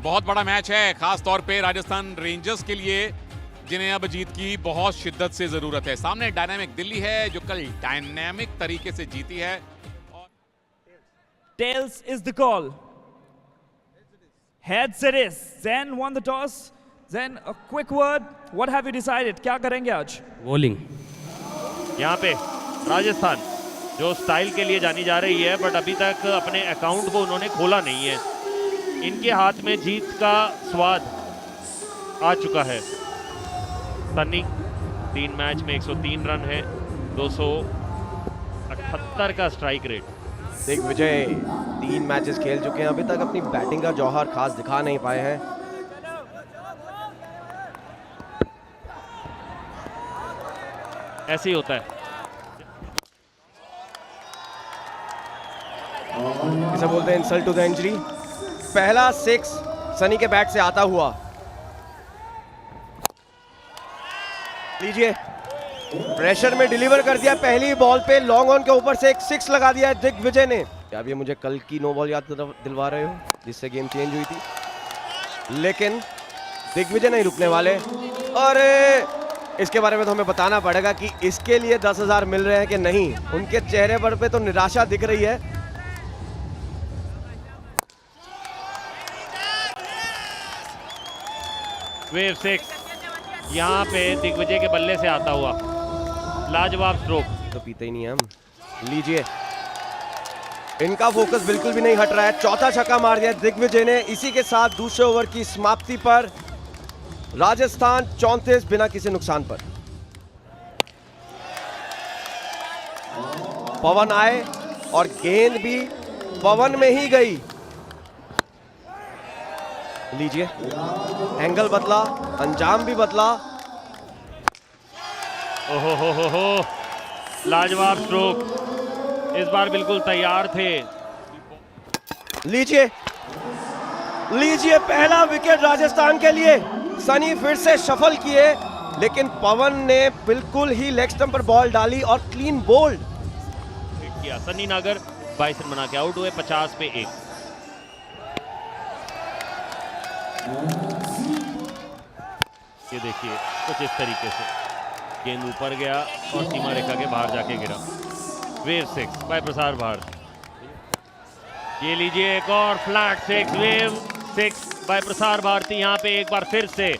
बहुत बड़ा मैच है, खास तौर पे राजस्थान रेंजर्स के लिए, जिन्हें अब जीत की बहुत शिद्दत से जरूरत है। सामने डायनामिक दिल्ली है जो कल डायनामिक तरीके से जीती है। Tails is the call. Heads it is. Zen won the toss. Zen, a quick word. What have you decided? क्या करेंगे आज? बॉलिंग। यहाँ पे राजस्थान जो स्टाइल के लिए जानी जा रही है, बट अभी तक अपने अकाउंट को उन्होंने खोला नहीं है। इनके हाथ में जीत का स्वाद आ चुका है। सन्नी 3 मैच में 103 रन है, 278 का स्ट्राइक रेट। दिग्विजय 3 मैचेस खेल चुके हैं, अभी तक अपनी बैटिंग का जौहर खास दिखा नहीं पाए हैं। ऐसे ही होता है। इसे बोलते हैं इंसल्ट टू द इंजरी। पहला 6 सनी के बैट से आता हुआ। लीजिए, प्रेशर में डिलीवर कर दिया। पहली बॉल पे लॉन्ग ऑन के ऊपर से एक 6 लगा दिया दिग्विजय ने। क्या ये मुझे कल की नो बॉल याद दिलवा रहे हो जिससे गेम चेंज हुई थी? लेकिन दिग्विजय नहीं रुकने वाले। और इसके बारे में तो हमें बताना पड़ेगा कि इसके लिए 10,000 मिल रहे हैं कि नहीं। उनके चेहरे पर पे तो निराशा दिख रही है। वेव 6 यहाँ पे दिग्विजय के बल्ले से आता हुआ लाजवाब स्ट्रोक। तो पीते ही नहीं हम। लीजिए, इनका फोकस बिल्कुल भी नहीं हट रहा है। चौथा छक्का मार दिया दिग्विजय ने। इसी के साथ दूसरे ओवर की समाप्ति पर राजस्थान 34 बिना किसी नुकसान पर। पवन आए और गेंद भी पवन में ही गई। लीजिए, एंगल बदला, अंजाम भी बदला। ओहो हो, लाजवाब स्ट्रोक। इस बार बिल्कुल तैयार थे। लीजिए, पहला विकेट राजस्थान के लिए। सनी फिर से शफल किए, लेकिन पवन ने बिल्कुल ही लेग स्टंप पर बॉल डाली और क्लीन बोल्ड किया। सनी नागर 22 रन बना के आउट हुए, 50 पे 1। ये देखिए कुछ इस तरीके से गेंद ऊपर गया और सीमा रेखा के बाहर जाके गिरा। वेव 6 बाय प्रसार भारत। ये लीजिए एक और flat 6, wave 6 bye Prasar Bharati. यहाँ पे एक बार फिर से,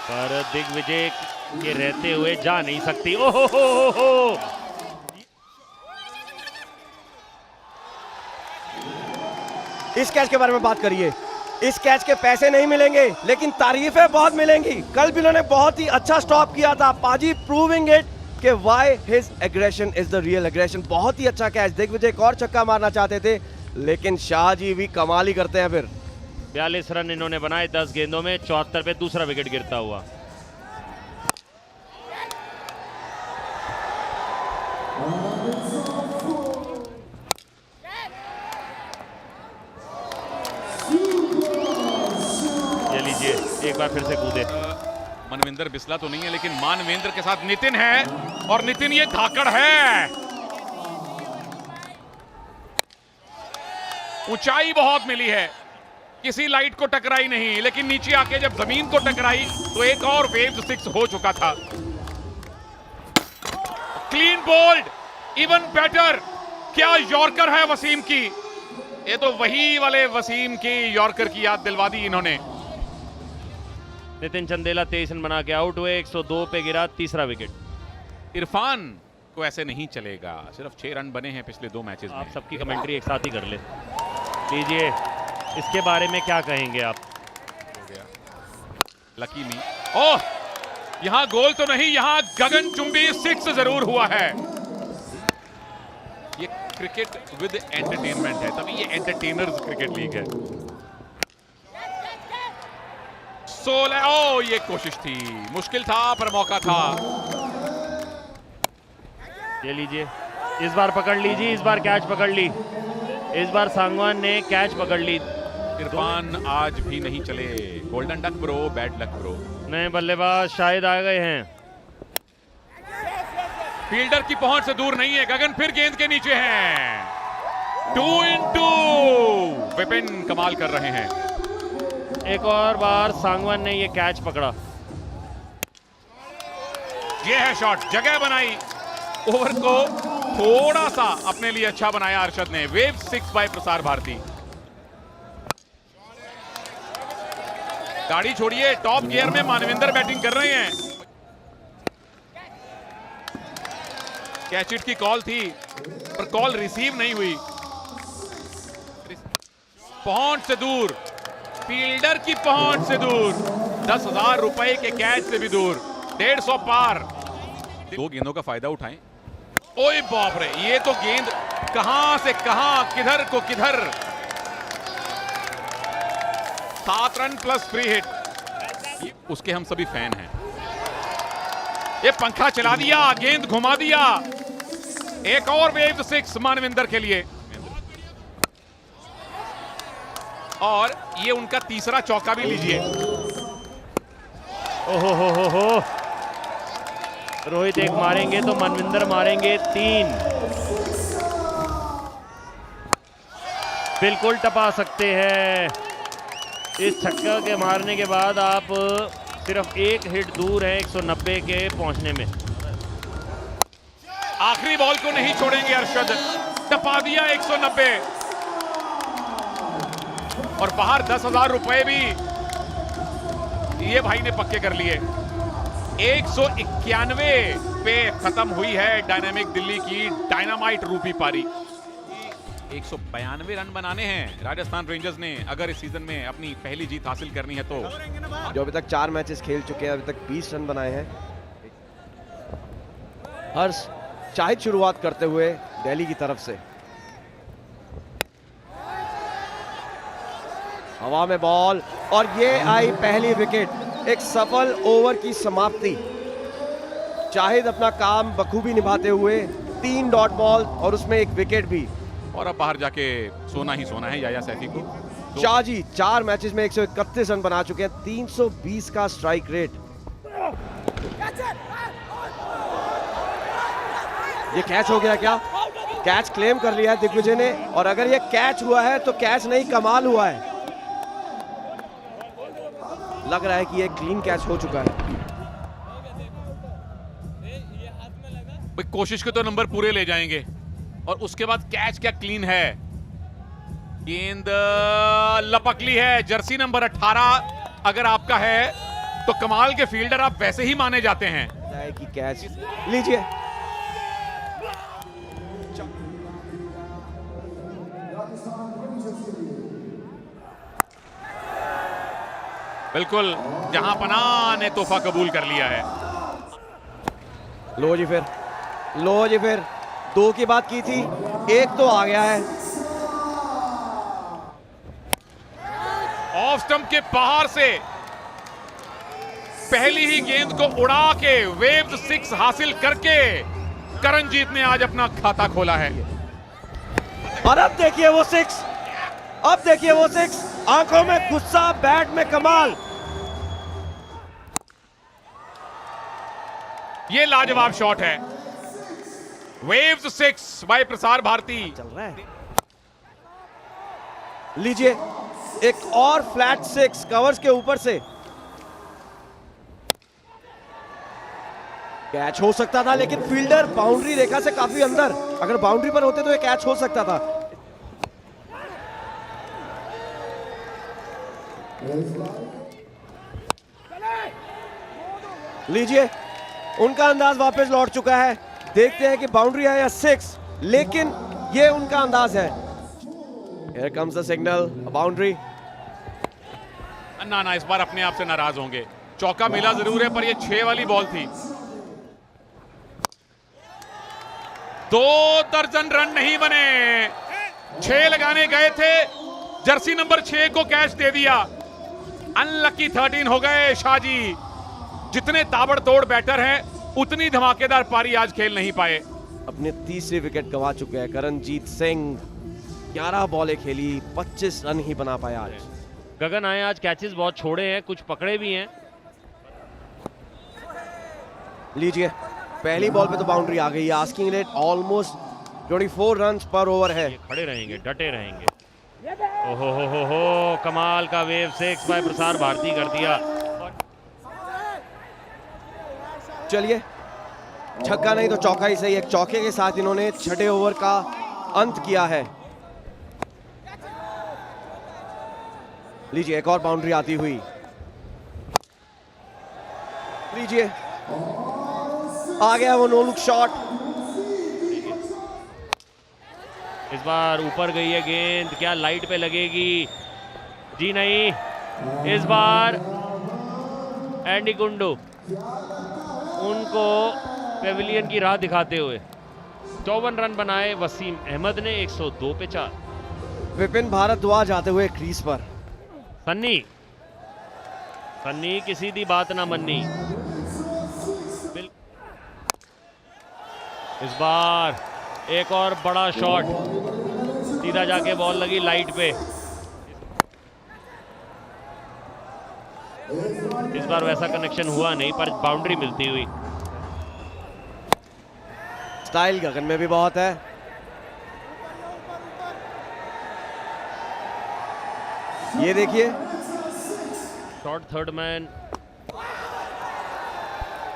पर दिग्विजय के रहते हुए जा नहीं सकती। ओहो हो। इस कैच के बारे में बात करिए। इस कैच के पैसे नहीं मिलेंगे, लेकिन तारीफें बहुत मिलेंगी। कल भी उन्होंने बहुत ही अच्छा स्टॉप किया था। पाजी प्रूविंग इट कि why his aggression is the real aggression. बहुत ही अच्छा कैच। दिग्विजय एक और छक्का मारना चाहते थे, लेकिन शाहजी भी कमाल ही करते हैं। फिर 42 रन इन्होंने बनाए 10 गेंदों में। 74 पे दूसरा विकेट गिरता हुआ। ये लीजिए एक बार फिर से कूदे। मनविंदर बिस्ला तो नहीं है, लेकिन मानवेंद्र के साथ नितिन है, और नितिन ये धाकड़ है। ऊंचाई बहुत मिली है, किसी लाइट को टकराई नहीं, लेकिन नीचे आके जब जमीन को टकराई तो एक और वेव 6 हो चुका था। Clean bowled, even better. क्या यॉर्कर है वसीम की। ये तो वही वाले वसीम की यॉर्कर की याद दिलवा दी इन्होंने। नितिन चंदेला 23 रन बना के आउट हुए, 102 पे गिरा तीसरा विकेट। इरफान को ऐसे नहीं चलेगा। सिर्फ 6 रन बने हैं पिछले 2 मैचेस में। आप सबकी कमेंट्री एक साथ ही कर ले लीजिए। इसके बारे में क्या कहेंगे आप? हो गया लकी मी। ओह, यहां गोल तो नहीं, यहां गगनचुंबी 6 जरूर हुआ है। ये क्रिकेट विद एंटरटेनमेंट है, तभी ये एंटरटेनर्स क्रिकेट लीग है। 16। ओ, ये कोशिश थी, मुश्किल था पर मौका था। ये लीजिए, इस बार पकड़ लीजिए। इस बार कैच पकड़ ली। इस बार सांगवान ने कैच पकड़ ली। इरफान आज भी नहीं चले। Golden duck bro, bad luck bro. नए बल्लेबाज शायद आ गए हैं। फील्डर की पहुंच से दूर नहीं है। गगन फिर गेंद के नीचे हैं। 2 in 2 विपिन कमाल कर रहे हैं। एक और बार सांगवान ने ये कैच पकड़ा। ये है शॉट, जगह बनाई, ओवर को थोड़ा सा अपने लिए अच्छा बनाया अरशद ने। Wave 6 bye Prasar Bharati. गाड़ी छोड़िए, टॉप गियर में मानविंदर बैटिंग कर रहे हैं। कैच इट की कॉल थी पर कॉल रिसीव नहीं हुई। पहुंच से दूर, फील्डर की पहुंच से दूर, 10,000 रुपए के कैच से भी दूर, 150 पार। 2 गेंदों का फायदा उठाएं। ओए बाप रे, ये तो गेंद कहां से कहां, किधर को किधर। 7 रन प्लस फ्री हिट। उसके हम सभी फैन हैं। ये पंखा चला दिया, गेंद घुमा दिया। एक और वेव 6 मानविंदर के लिए, और ये उनका तीसरा चौका भी लीजिए। ओहो हो। रोहित एक मारेंगे तो मनविंदर मारेंगे 3। बिल्कुल टपा सकते हैं। इस छक्का के मारने के बाद आप सिर्फ 1 हिट दूर है 190 के पहुंचने में। आखिरी बॉल को नहीं छोड़ेंगे अरशद, टपा दिया 190 और बाहर 10,000 रुपए भी ये भाई ने पक्के कर लिए। 191 पे खत्म हुई है डायनामिक दिल्ली की डायनामाइट रूपी पारी। 192 रन बनाने हैं राजस्थान रेंजर्स ने अगर इस सीजन में अपनी पहली जीत हासिल करनी है तो। जो अभी तक 4 मैचेस खेल चुके हैं, अभी तक 20 रन बनाए हैं। हर्ष शाहिद शुरुआत करते हुए दिल्ली की तरफ से। हवा में बॉल और ये आई पहली विकेट। एक सफल ओवर की समाप्ति। शाहिद अपना काम बखूबी निभाते हुए 3 डॉट बॉल और उसमें 1 विकेट भी। और अब बाहर जाके सोना ही सोना है याया सैफी को। शाहजी 4 मैचेस में 131 रन बना चुके हैं, 320 का स्ट्राइक रेट। ये कैच हो गया क्या? कैच क्लेम कर लिया है दिग्विजय ने, और अगर ये कैच हुआ है तो कैच नहीं कमाल हुआ है। लग रहा है कि ये क्लीन कैच हो चुका है। कोशिश के तो नंबर पूरे ले जाएंगे और उसके बाद कैच क्या क्लीन है। गेंद लपक ली है। जर्सी नंबर 18 अगर आपका है तो कमाल के फील्डर आप वैसे ही माने जाते हैं। कि कैच लीजिए। बिल्कुल, जहां पनाह ने तोहफा कबूल कर लिया है। लो जी फिर 2 की बात की थी, 1 तो आ गया है। ऑफ स्टंप के बाहर से पहली ही गेंद को उड़ा के वेव 6 हासिल करके करणजीत ने आज अपना खाता खोला है। और अब देखिए वो 6, आंखों में गुस्सा, बैट में कमाल। ये लाजवाब शॉट है। Waves 6 bye Prasar Bharati. चल रहा है। लीजिए एक और फ्लैट 6 कवर्स के ऊपर से। कैच हो सकता था लेकिन फील्डर बाउंड्री रेखा से काफी अंदर। अगर बाउंड्री पर होते तो ये कैच हो सकता था। लीजिए उनका अंदाज वापस लौट चुका है। देखते हैं कि बाउंड्री है या 6, लेकिन ये उनका अंदाज है। Here comes the signal, a boundary. ना इस बार अपने आप से नाराज होंगे। चौका मिला जरूर है पर ये 6 वाली बॉल थी। 2 दर्जन रन नहीं बने। 6 लगाने गए थे, जर्सी नंबर 6 को कैच दे दिया। अनलकी 13 हो गए शाहजी। जितने ताबड़तोड़ बैटर हैं उतनी धमाकेदार पारी आज खेल नहीं पाए। अपने तीसरी विकेट गंवा चुके हैं करणजीत सिंह। 11 बॉलें खेली, 25 रन ही बना पाया आज। गगन आए आज कैचेस बहुत छोड़े हैं, कुछ पकड़े भी हैं। लीजिए पहली बॉल पे तो बाउंड्री आ गई है। आस्किंग रेट ऑलमोस्ट 24 रन पर ओवर है। खड़े रहेंगे, डटे रहेंगे। ओहो हो, कमाल का वेव 6 बाय प्रसार भारती कर दिया। चलिए, छक्का नहीं तो चौका ही सही, एक चौके के साथ इन्होंने छठे ओवर का अंत किया है। लीजिए, एक और बाउंड्री आती हुई। लीजिए, आ गया वो नो लुक शॉट। इस बार ऊपर गई है गेंद, क्या लाइट पे लगेगी? जी नहीं, इस बार एंडी कुंडू उनको पेविलियन की राह दिखाते हुए 54 रन बनाए वसीम अहमद ने 102 पे 4। विपिन भारद्वाज आते हुए क्रीज पर। सन्नी किसी दी बात ना मन्नी। इस बार एक और बड़ा शॉट, सीधा जाके बॉल लगी लाइट पे। इस बार वैसा कनेक्शन हुआ नहीं, पर बाउंड्री मिलती हुई। स्टाइल गगन में भी बहुत है। ये देखिए, शॉट थर्ड मैन,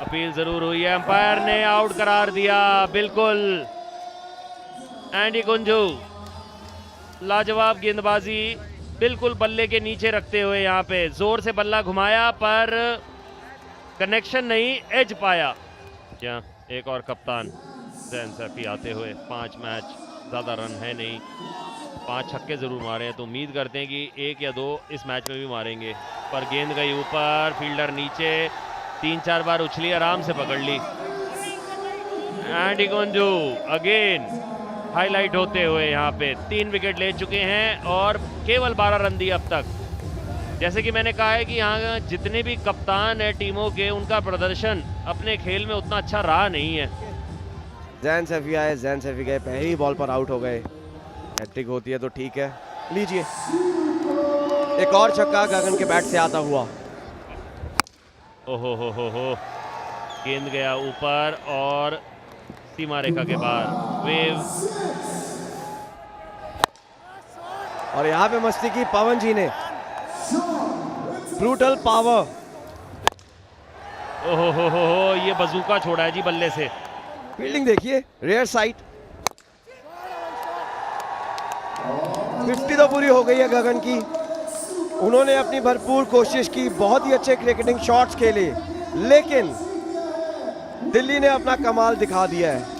अपील जरूर हुई है, अंपायर ने आउट करार दिया। बिल्कुल, एंडी कुंजू लाजवाब गेंदबाजी, बिल्कुल बल्ले के नीचे रखते हुए यहाँ पे जोर से बल्ला घुमाया, पर कनेक्शन नहीं, एज पाया। क्या एक और कप्तान जैन सैफी आते हुए 5 मैच, ज़्यादा रन है नहीं, 5 छक्के ज़रूर मारे हैं, तो उम्मीद करते हैं कि 1 या 2 इस मैच में भी मारेंगे। पर गेंद गई ऊपर, फील्डर नीचे, 3-4 बार उछली, आराम से पकड़ ली। एंडी कुंजू अगेन हाईलाइट होते हुए यहाँ पे 3 विकेट ले चुके हैं और केवल 12 रन दिए अब तक। जैसे कि मैंने कहा है कि यहाँ जितने भी कप्तान है टीमों के, उनका प्रदर्शन अपने खेल में उतना अच्छा रहा नहीं है। जैन सैफी आए, जैन सैफी गए, पहली बॉल पर आउट हो गए। हैट्रिक होती है तो ठीक है। लीजिए, एक और छक्का गगन के बैट से आता हुआ। ओहो हो, गेंद गया ऊपर और सीमा रेखा के बाहर। वेव, और यहाँ पे मस्ती की पवन जी ने, ब्रूटल पावर। ओहो हो, ये बजूका छोड़ा है जी बल्ले से। फील्डिंग देखिए, रेयर साइट। 50 तो पूरी हो गई है गगन की। उन्होंने अपनी भरपूर कोशिश की, बहुत ही अच्छे क्रिकेटिंग शॉट्स खेले, लेकिन दिल्ली ने अपना कमाल दिखा दिया है।